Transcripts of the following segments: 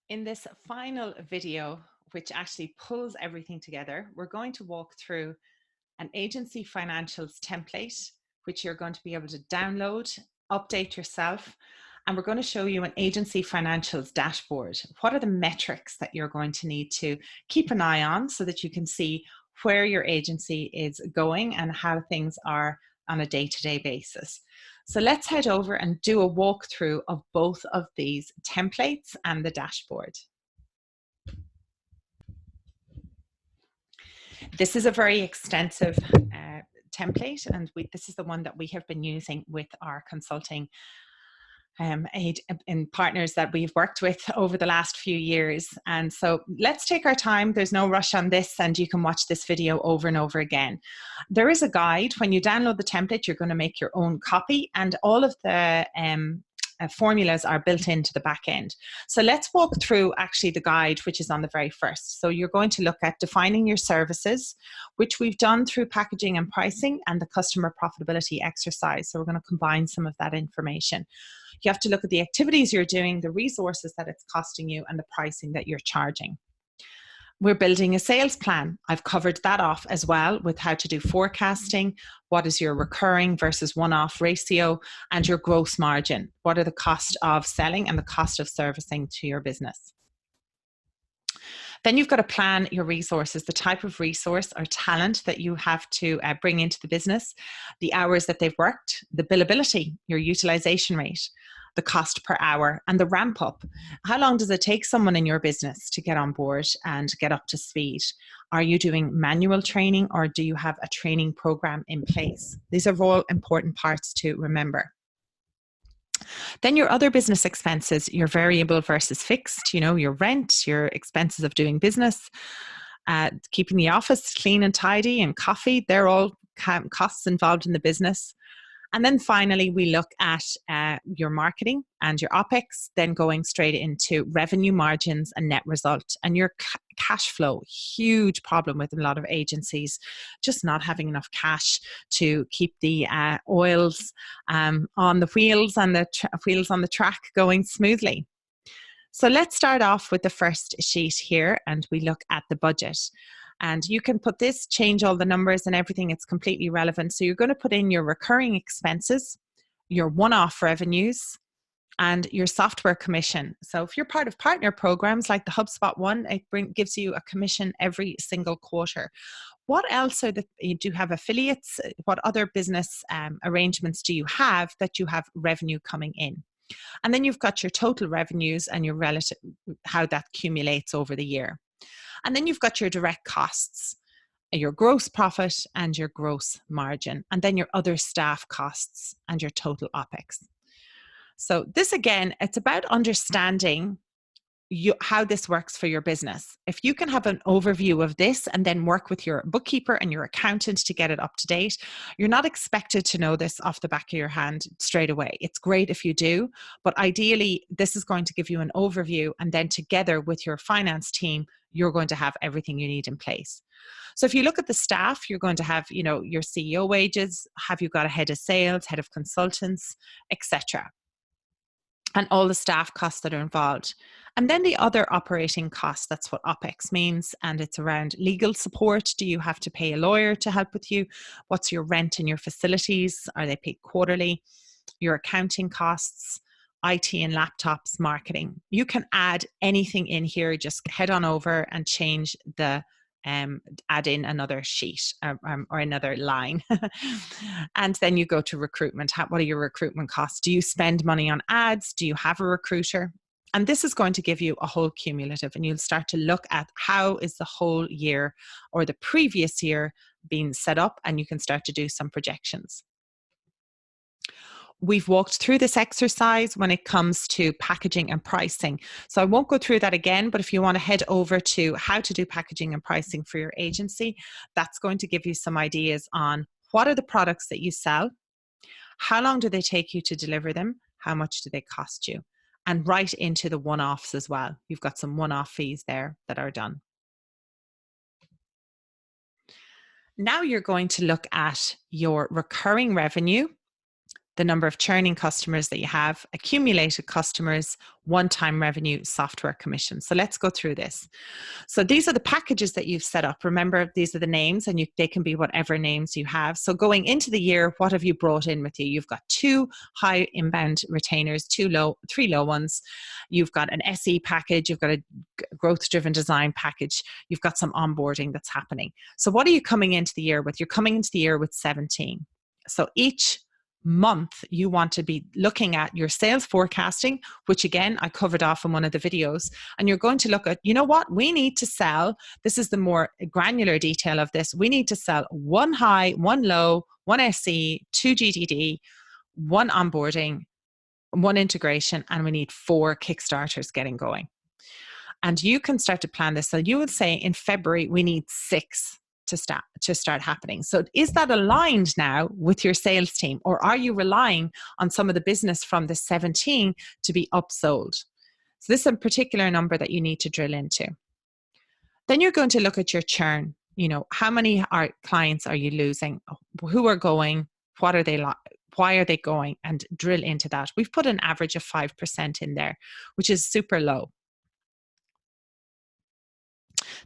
In this final video, which actually pulls everything together, we're going to walk through an agency financials template, which you're going to be able to download, update yourself, and we're going to show you an agency financials dashboard. What are the metrics that you're going to need to keep an eye on so that you can see where your agency is going and how things are on a day-to-day basis. So let's head over and do a walkthrough of both of these templates and the dashboard. This is a very extensive template, and this is the one that we have been using with our consulting and partners that we've worked with over the last few years. And so let's take our time. There's no rush on this, and you can watch this video over and over again. There is a guide. When you download the template, you're going to make your own copy, and all of the formulas are built into the back end. So let's walk through actually the guide, which is on the very first. So you're going to look at defining your services, which we've done through packaging and pricing and the customer profitability exercise. So we're going to combine some of that information. You have to look at the activities you're doing, the resources that it's costing you, and the pricing that you're charging. We're building a sales plan. I've covered that off as well with how to do forecasting, what is your recurring versus one-off ratio, and your gross margin. What are the cost of selling and the cost of servicing to your business? Then you've got to plan your resources, the type of resource or talent that you have to bring into the business, the hours that they've worked, the billability, your utilization rate, the cost per hour, and the ramp up. How long does it take someone in your business to get on board and get up to speed? Are you doing manual training, or do you have a training program in place? These are all important parts to remember. Then your other business expenses, your variable versus fixed, your rent, your expenses of doing business, keeping the office clean and tidy, and coffee, they're all costs involved in the business. And then finally, we look at your marketing and your OPEX, then going straight into revenue margins and net result. And your cash flow, huge problem with a lot of agencies, just not having enough cash to keep the oils on the wheels and the wheels on the track going smoothly. So let's start off with the first sheet here, and we look at the budget. And you can put this, change all the numbers and everything. It's completely relevant. So you're going to put in your recurring expenses, your one-off revenues, and your software commission. So if you're part of partner programs like the HubSpot one, it gives you a commission every single quarter. What else are you do have affiliates? What other business arrangements do you have that you have revenue coming in? And then you've got your total revenues and your relative, how that accumulates over the year. And then you've got your direct costs, your gross profit and your gross margin, and then your other staff costs and your total OPEX. So this, again, it's about understanding how this works for your business. If you can have an overview of this and then work with your bookkeeper and your accountant to get it up to date, you're not expected to know this off the back of your hand straight away. It's great if you do, but ideally this is going to give you an overview, and then together with your finance team, you're going to have everything you need in place. So if you look at the staff, you're going to have, your CEO wages, have you got a head of sales, head of consultants, etc., and all the staff costs that are involved. And then the other operating costs, that's what OPEX means, and it's around legal support. Do you have to pay a lawyer to help with you? What's your rent in your facilities? Are they paid quarterly? Your accounting costs, IT and laptops, marketing. You can add anything in here. Just head on over and change the add in another sheet or another line. And then you go to recruitment. What are your recruitment costs? Do you spend money on ads? Do you have a recruiter? And this is going to give you a whole cumulative, and you'll start to look at how is the whole year or the previous year being set up, and you can start to do some projections. We've walked through this exercise when it comes to packaging and pricing. So I won't go through that again, but if you want to head over to how to do packaging and pricing for your agency, that's going to give you some ideas on what are the products that you sell, how long do they take you to deliver them, how much do they cost you, and right into the one-offs as well. You've got some one-off fees there that are done. Now you're going to look at your recurring revenue, the number of churning customers that you have, accumulated customers, one-time revenue, software commission. So let's go through this. So these are the packages that you've set up. Remember, these are the names, and they can be whatever names you have. So going into the year, what have you brought in with you? You've got 2 high inbound retainers, 3 low ones. You've got an SE package. You've got a growth-driven design package. You've got some onboarding that's happening. So what are you coming into the year with? You're coming into the year with 17. So each month you want to be looking at your sales forecasting, which again I covered off in one of the videos, and you're going to look at, you know what, we need to sell, this is the more granular detail of this, we need to sell 1 high, 1 low, 1 SE, 2 GDD, 1 onboarding, 1 integration, and we need 4 Kickstarters getting going. And you can start to plan this. So you would say in February we need 6 to start happening. So is that aligned now with your sales team, or are you relying on some of the business from the 17 to be upsold? So this is a particular number that you need to drill into. Then you're going to look at your churn. You know, how many clients are you losing? Who are going? What are they like? Why are they going? And drill into that. We've put an average of 5% in there, which is super low.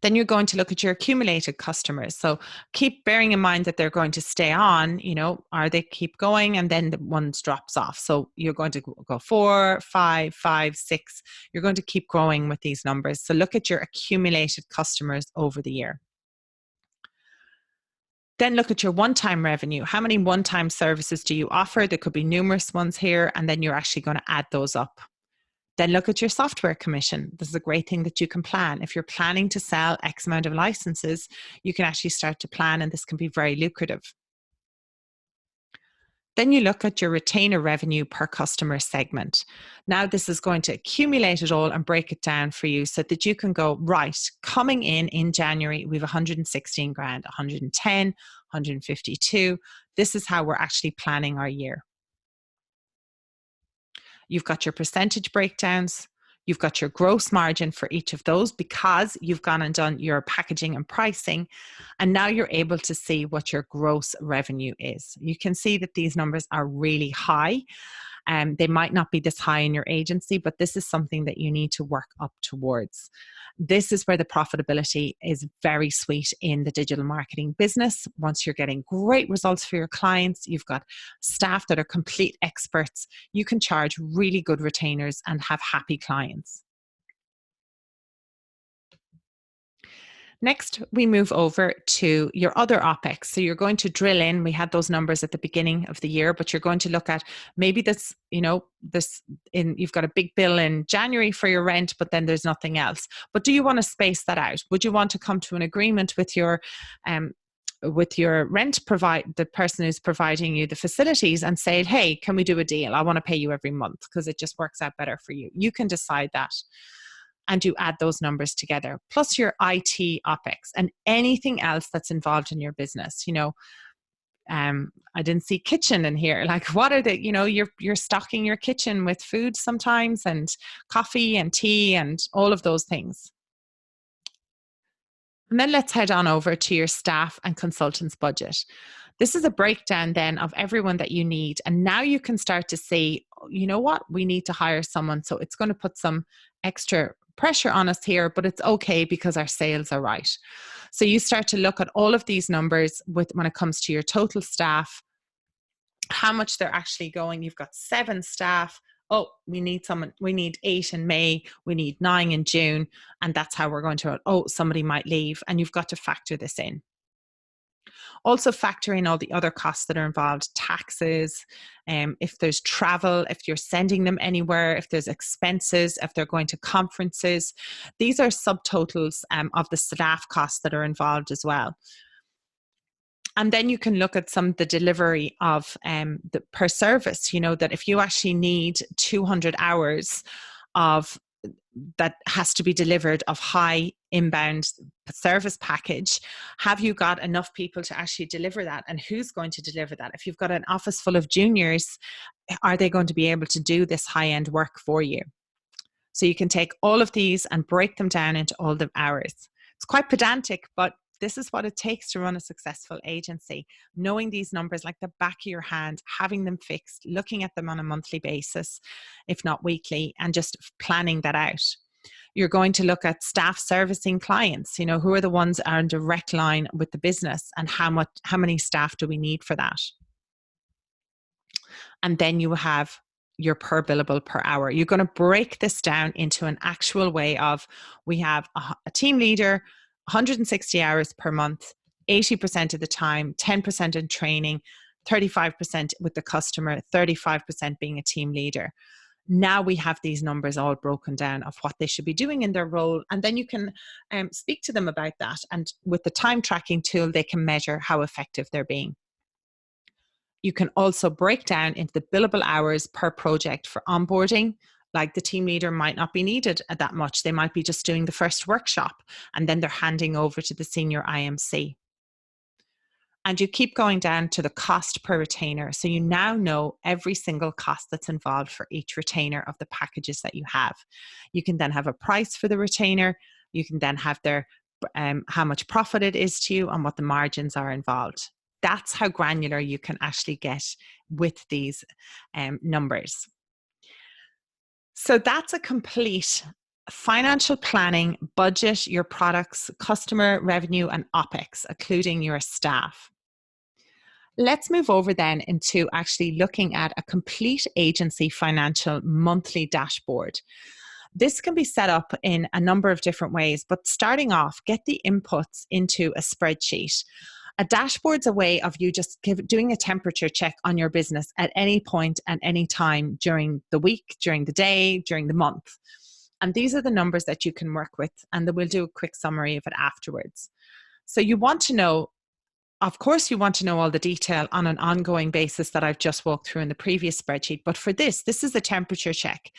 Then you're going to look at your accumulated customers. So keep bearing in mind that they're going to stay on, you know, are they keep going, and then the ones drops off. So you're going to go 4, 5, 5, 6. You're going to keep growing with these numbers. So look at your accumulated customers over the year. Then look at your one-time revenue. How many one-time services do you offer? There could be numerous ones here, and then you're actually going to add those up. Then look at your software commission. This is a great thing that you can plan. If you're planning to sell X amount of licenses, you can actually start to plan, and this can be very lucrative. Then you look at your retainer revenue per customer segment. Now this is going to accumulate it all and break it down for you so that you can go, right, coming in January, we have 116 grand, 110, 152. This is how we're actually planning our year. You've got your percentage breakdowns. You've got your gross margin for each of those because you've gone and done your packaging and pricing. And now you're able to see what your gross revenue is. You can see that these numbers are really high. They might not be this high in your agency, but this is something that you need to work up towards. This is where the profitability is very sweet in the digital marketing business. Once you're getting great results for your clients, you've got staff that are complete experts, you can charge really good retainers and have happy clients. Next, we move over to your other OPEX. So you're going to drill in. We had those numbers at the beginning of the year, but you're going to look at maybe this, you know, you've got a big bill in January for your rent, but then there's nothing else. But do you want to space that out? Would you want to come to an agreement with your the person who's providing you the facilities and say, hey, can we do a deal? I want to pay you every month because it just works out better for you. You can decide that. And you add those numbers together, plus your IT OPEX and anything else that's involved in your business. You know, I didn't see kitchen in here. Like, what are the, you know, you're stocking your kitchen with food sometimes, and coffee and tea and all of those things. And then let's head on over to your staff and consultants budget. This is a breakdown then of everyone that you need. And now you can start to see, you know what, we need to hire someone. So it's going to put some extra pressure on us here, but it's okay because our sales are right. So you start to look at all of these numbers when it comes to your total staff, how much they're actually going. You've got 7 staff. Oh, we need 8 in May, we need 9 in June, and that's how we're going to, somebody might leave, and you've got to factor this in. Also factor in all the other costs that are involved, taxes, if there's travel, if you're sending them anywhere, if there's expenses, if they're going to conferences. These are subtotals of the staff costs that are involved as well. And then you can look at some of the delivery of the per service, you know, that if you actually need 200 hours of that has to be delivered of high inbound service package, have you got enough people to actually deliver that? And who's going to deliver that? If you've got an office full of juniors, are they going to be able to do this high-end work for you? So you can take all of these and break them down into all the hours. It's quite pedantic, but This is what it takes to run a successful agency. Knowing these numbers like the back of your hand, having them fixed, looking at them on a monthly basis, if not weekly, and just planning that out. You're going to look at staff servicing clients, who are the ones that are in direct line with the business, and how many staff do we need for that? And then you have your per billable per hour. You're going to break this down into an actual way of, we have a team leader, 160 hours per month, 80% of the time, 10% in training, 35% with the customer, 35% being a team leader. Now we have these numbers all broken down of what they should be doing in their role. And then you can speak to them about that. And with the time tracking tool, they can measure how effective they're being. You can also break down into the billable hours per project for onboarding. Like the team leader might not be needed at that much. They might be just doing the first workshop, and then they're handing over to the senior IMC. And you keep going down to the cost per retainer. So you now know every single cost that's involved for each retainer of the packages that you have. You can then have a price for the retainer. You can then have their how much profit it is to you and what the margins are involved. That's how granular you can actually get with these numbers. So that's a complete financial planning, budget, your products, customer revenue, and OPEX, including your staff. Let's move over then into actually looking at a complete agency financial monthly dashboard. This can be set up in a number of different ways, but starting off, get the inputs into a spreadsheet. A dashboard's a way of you just doing a temperature check on your business at any point and any time during the week, during the day, during the month. And these are the numbers that you can work with, and then we'll do a quick summary of it afterwards. So you want to know, of course, you want to know all the detail on an ongoing basis that I've just walked through in the previous spreadsheet. But for this is a temperature check.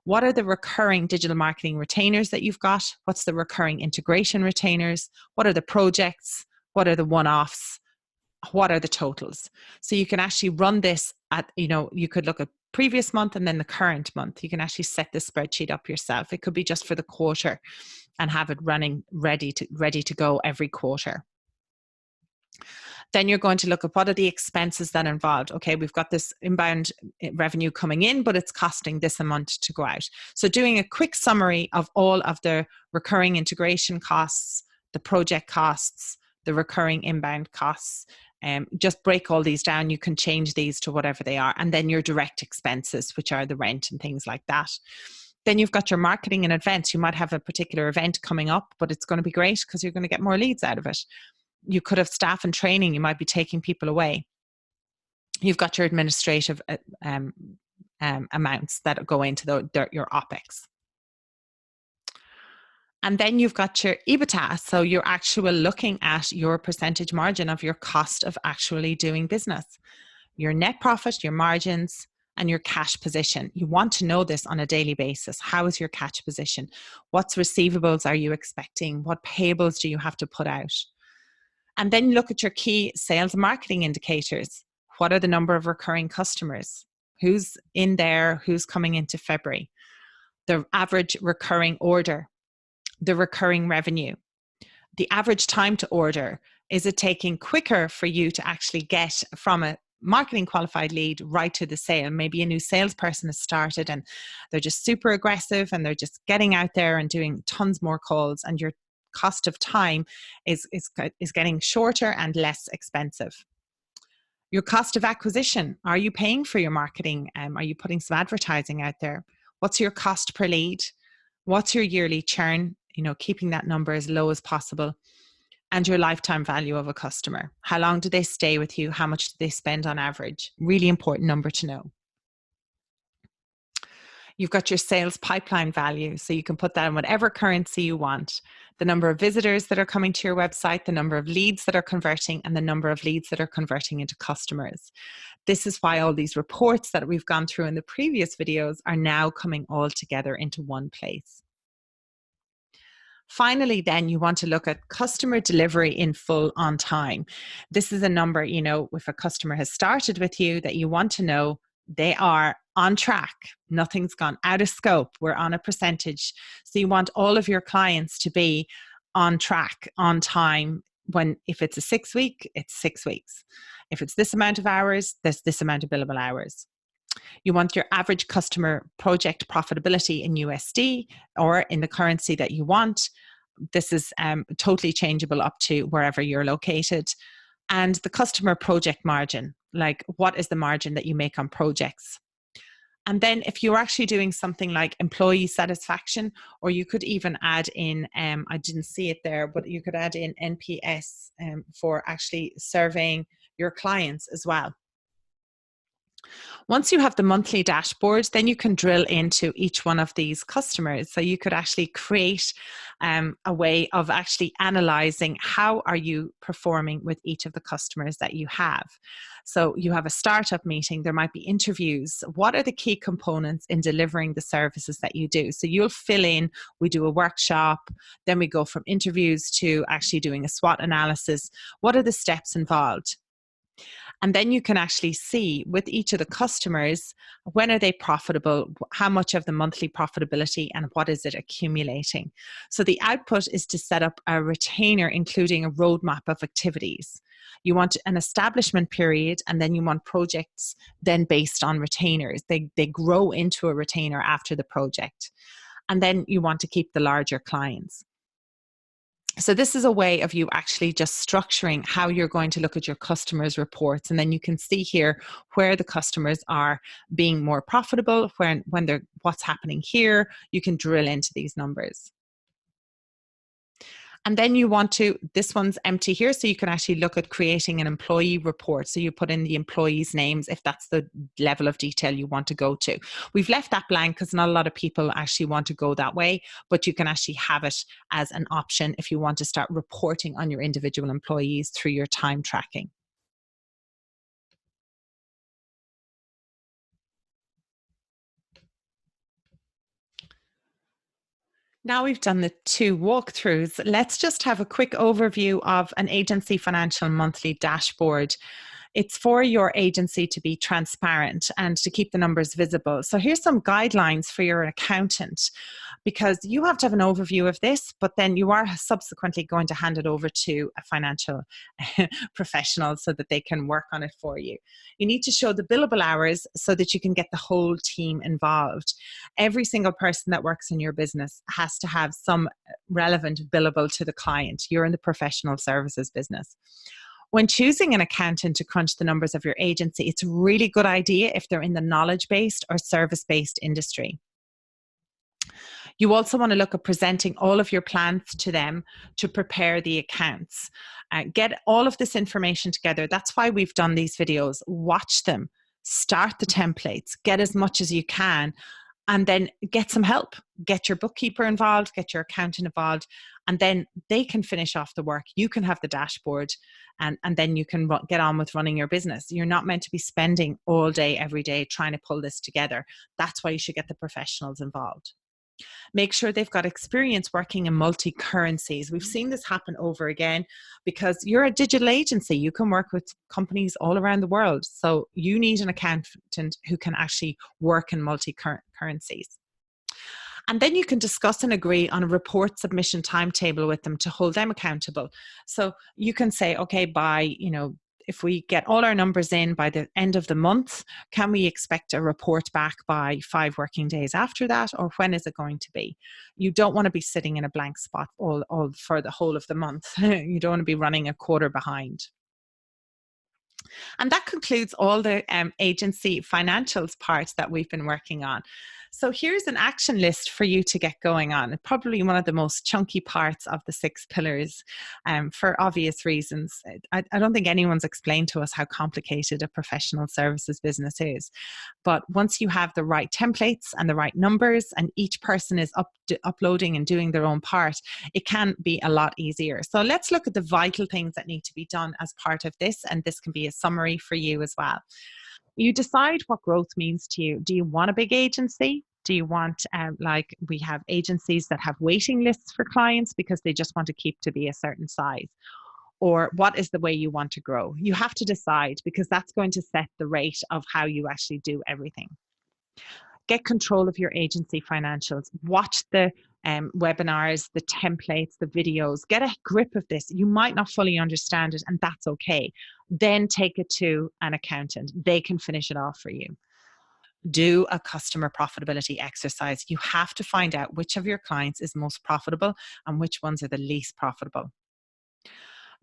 What are the recurring digital marketing retainers that you've got? What's the recurring integration retainers? What are the projects? What are the one-offs? What are the totals? So you can actually run this at, you could look at previous month and then the current month. You can actually set this spreadsheet up yourself. It could be just for the quarter and have it running ready to go every quarter. Then you're going to look at what are the expenses that are involved. Okay, we've got this inbound revenue coming in, but it's costing this amount to go out. So doing a quick summary of all of the recurring integration costs, the project costs, the recurring inbound costs. Just break all these down. You can change these to whatever they are. And then your direct expenses, which are the rent and things like that. Then you've got your marketing and events. You might have a particular event coming up, but it's going to be great because you're going to get more leads out of it. You could have staff and training. You might be taking people away. You've got your administrative amounts that go into your OPEX. And then you've got your EBITDA. So you're actually looking at your percentage margin of your cost of actually doing business, your net profit, your margins, and your cash position. You want to know this on a daily basis. How is your cash position? What receivables are you expecting? What payables do you have to put out? And then look at your key sales and marketing indicators. What are the number of recurring customers? Who's in there? Who's coming into February? The average recurring order, the recurring revenue, the average time to order. Is it taking quicker for you to actually get from a marketing qualified lead right to the sale? Maybe a new salesperson has started and they're just super aggressive and they're just getting out there and doing tons more calls, and your cost of time is getting shorter and less expensive. Your cost of acquisition. Are you paying for your marketing? Are you putting some advertising out there? What's your cost per lead? What's your yearly churn? Keeping that number as low as possible. And your lifetime value of a customer. How long do they stay with you? How much do they spend on average? Really important number to know. You've got your sales pipeline value. So you can put that in whatever currency you want. The number of visitors that are coming to your website, the number of leads that are converting, and the number of leads that are converting into customers. This is why all these reports that we've gone through in the previous videos are now coming all together into one place. Finally, then you want to look at customer delivery in full on time. This is a number, if a customer has started with you, that you want to know they are on track. Nothing's gone out of scope. We're on a percentage. So you want all of your clients to be on track, on time, if it's a 6 week, it's 6 weeks. If it's this amount of hours, there's this amount of billable hours. You want your average customer project profitability in USD or in the currency that you want. This is totally changeable up to wherever you're located. And the customer project margin, like what is the margin that you make on projects? And then if you're actually doing something like employee satisfaction, or you could even add in, I didn't see it there, but you could add in NPS for actually surveying your clients as well. Once you have the monthly dashboard, then you can drill into each one of these customers. So you could actually create a way of actually analyzing how are you performing with each of the customers that you have. So you have a startup meeting, there might be interviews. What are the key components in delivering the services that you do? So you'll fill in, we do a workshop, then we go from interviews to actually doing a SWOT analysis. What are the steps involved? And then you can actually see with each of the customers, when are they profitable, how much of the monthly profitability, and what is it accumulating. So the output is to set up a retainer, including a roadmap of activities. You want an establishment period, and then you want projects then based on retainers. They grow into a retainer after the project. And then you want to keep the larger clients. So this is a way of you actually just structuring how you're going to look at your customers' reports. And then you can see here where the customers are being more profitable, when they're, what's happening here. You can drill into these numbers. And then you want to, this one's empty here, so you can actually look at creating an employee report. So you put in the employees' names if that's the level of detail you want to go to. We've left that blank because not a lot of people actually want to go that way, but you can actually have it as an option if you want to start reporting on your individual employees through your time tracking. Now we've done the 2 walkthroughs, let's just have a quick overview of an agency financial monthly dashboard. It's for your agency to be transparent and to keep the numbers visible. So here's some guidelines for your accountant, because you have to have an overview of this, but then you are subsequently going to hand it over to a financial professional so that they can work on it for you. You need to show the billable hours so that you can get the whole team involved. Every single person that works in your business has to have some relevant billable to the client. You're in the professional services business. When choosing an accountant to crunch the numbers of your agency, it's a really good idea if they're in the knowledge-based or service-based industry. You also want to look at presenting all of your plans to them to prepare the accounts. Get all of this information together. That's why we've done these videos. Watch them, start the templates, get as much as you can, and then get some help. Get your bookkeeper involved, get your accountant involved, and then they can finish off the work. You can have the dashboard, and then you can get on with running your business. You're not meant to be spending all day, every day trying to pull this together. That's why you should get the professionals involved. Make sure they've got experience working in multi-currencies. We've seen this happen over again because you're a digital agency. You can work with companies all around the world. So you need an accountant who can actually work in multi-currencies. And then you can discuss and agree on a report submission timetable with them to hold them accountable. So you can say, okay, by, if we get all our numbers in by the end of the month, can we expect a report back by 5 working days after that? Or when is it going to be? You don't want to be sitting in a blank spot all for the whole of the month. You don't want to be running a quarter behind. And that concludes all the agency financials parts that we've been working on. So here's an action list for you to get going on. Probably one of the most chunky parts of the 6 pillars for obvious reasons. I don't think anyone's explained to us how complicated a professional services business is. But once you have the right templates and the right numbers, and each person is uploading and doing their own part, it can be a lot easier. So let's look at the vital things that need to be done as part of this, and this can be a summary for you as well. You decide what growth means to you. Do you want a big agency? Do you want, like we have agencies that have waiting lists for clients because they just want to keep to be a certain size? Or what is the way you want to grow? You have to decide, because that's going to set the rate of how you actually do everything. Get control of your agency financials. Watch the webinars, the templates, the videos. Get a grip of this. You might not fully understand it, and that's okay. Then take it to an accountant. They can finish it off for you. Do a customer profitability exercise. You have to find out which of your clients is most profitable and which ones are the least profitable.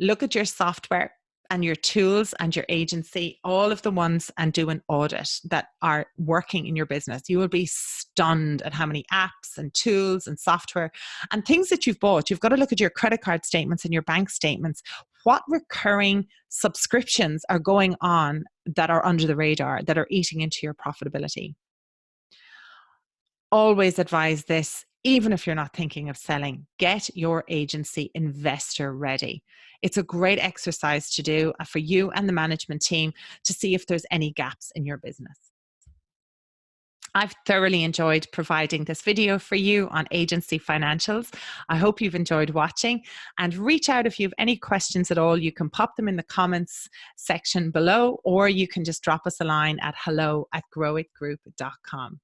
Look at your software and your tools and your agency, all of the ones, and do an audit that are working in your business. You will be stunned at how many apps and tools and software and things that you've bought. You've got to look at your credit card statements and your bank statements. What recurring subscriptions are going on that are under the radar, that are eating into your profitability? Always advise this, even if you're not thinking of selling, get your agency investor ready. It's a great exercise to do for you and the management team to see if there's any gaps in your business. I've thoroughly enjoyed providing this video for you on agency financials. I hope you've enjoyed watching, and reach out if you have any questions at all. You can pop them in the comments section below, or you can just drop us a line at hello@growitgroup.com.